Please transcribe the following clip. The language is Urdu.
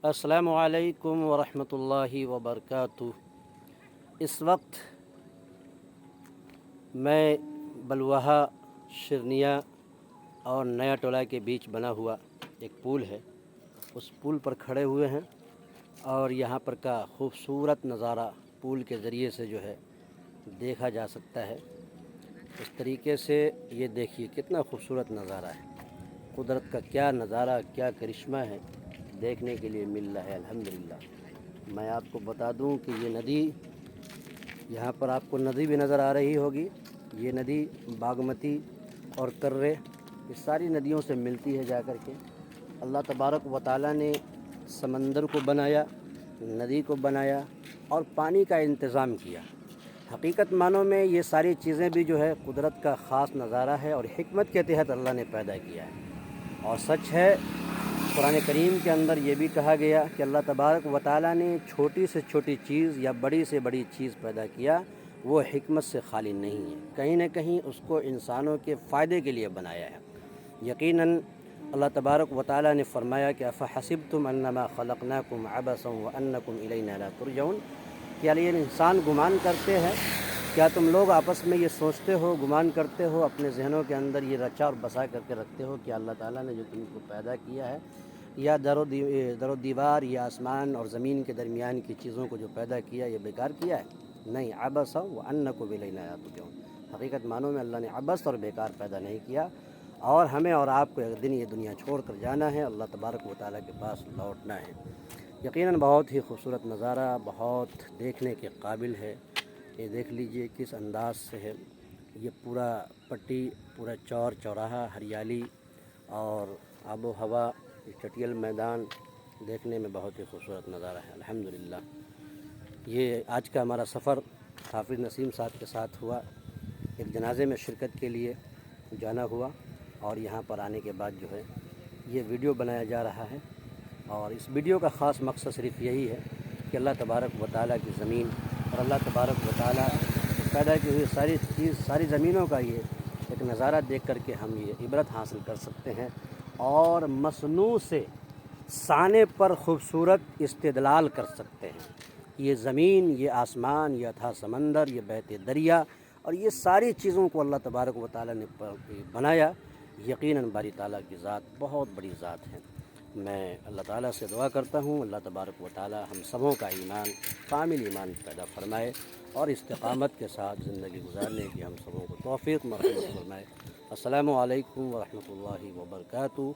السلام علیکم ورحمۃ اللہ وبرکاتہ۔ اس وقت میں بلوہا، شرنیا اور نیا ٹولہ کے بیچ بنا ہوا ایک پول ہے، اس پول پر کھڑے ہوئے ہیں اور یہاں پر کا خوبصورت نظارہ پول کے ذریعے سے جو ہے دیکھا جا سکتا ہے۔ اس طریقے سے یہ دیکھیے کتنا خوبصورت نظارہ ہے، قدرت کا کیا نظارہ، کیا کرشمہ ہے دیکھنے کے لیے مل رہا ہے الحمدللہ۔ میں آپ کو بتا دوں کہ یہ ندی، یہاں پر آپ کو ندی بھی نظر آ رہی ہوگی، یہ ندی باگمتی اور کرے، یہ ساری ندیوں سے ملتی ہے جا کر کے۔ اللہ تبارک و تعالیٰ نے سمندر کو بنایا، ندی کو بنایا اور پانی کا انتظام کیا۔ حقیقت معنوں میں یہ ساری چیزیں بھی جو ہے قدرت کا خاص نظارہ ہے اور حکمت کے تحت اللہ نے پیدا کیا ہے۔ اور سچ ہے، قرآن کریم کے اندر یہ بھی کہا گیا کہ اللہ تبارک و تعالیٰ نے چھوٹی سے چھوٹی چیز یا بڑی سے بڑی چیز پیدا کیا، وہ حکمت سے خالی نہیں ہے، کہیں نہ کہیں اس کو انسانوں کے فائدے کے لیے بنایا ہے۔ یقیناً اللہ تبارک و تعالیٰ نے فرمایا کہ افحسبتم انما خلقناکم عبثا وانکم الینا لا ترجعون، کیا یہ انسان گمان کرتے ہیں، کیا تم لوگ آپس میں یہ سوچتے ہو، گمان کرتے ہو، اپنے ذہنوں کے اندر یہ رچا اور بسا کر کے رکھتے ہو کہ اللہ تعالیٰ نے جو تم کو پیدا کیا ہے، یا در و دیوار یا آسمان اور زمین کے درمیان کی چیزوں کو جو پیدا کیا یہ بیکار کیا ہے؟ نہیں، عبثا وانکم الینا لا ترجعون، حقیقت معنوں میں اللہ نے عبث اور بیکار پیدا نہیں کیا، اور ہمیں اور آپ کو ایک دن یہ دنیا چھوڑ کر جانا ہے، اللہ تبارک و تعالیٰ کے پاس لوٹنا ہے۔ یقیناً بہت ہی خوبصورت نظارہ، بہت دیکھنے کے قابل ہے۔ یہ دیکھ لیجئے کس انداز سے ہے، یہ پورا پٹی، پورا چور چوراہا، ہریالی اور آب و ہوا، یہ چٹیل میدان دیکھنے میں بہت ہی خوبصورت نظارہ ہے الحمدللہ۔ یہ آج کا ہمارا سفر حافظ نسیم صاحب کے ساتھ ہوا، ایک جنازے میں شرکت کے لیے جانا ہوا، اور یہاں پر آنے کے بعد جو ہے یہ ویڈیو بنایا جا رہا ہے، اور اس ویڈیو کا خاص مقصد صرف یہی ہے کہ اللہ تبارک و تعالیٰ کی زمین اور اللہ تبارک و تعالیٰ پیدا کی ہوئی ساری زمینوں کا یہ ایک نظارہ دیکھ کر کے ہم یہ عبرت حاصل کر سکتے ہیں، اور مصنوع سے صانع پر خوبصورت استدلال کر سکتے ہیں۔ یہ زمین، یہ آسمان، یہ اتھاہ سمندر، یہ بہتے دریا اور یہ ساری چیزوں کو اللہ تبارک و تعالیٰ نے بنایا، یقیناً باری تعالیٰ کی ذات بہت بڑی ذات ہے۔ میں اللہ تعالیٰ سے دعا کرتا ہوں اللہ تبارک و تعالیٰ ہم سبوں کا ایمان، کامل ایمان پیدا فرمائے اور استقامت کے ساتھ زندگی گزارنے کی ہم سبوں کو توفیق مرحمت فرمائے۔ السلام علیکم ورحمۃ اللہ وبرکاتہ۔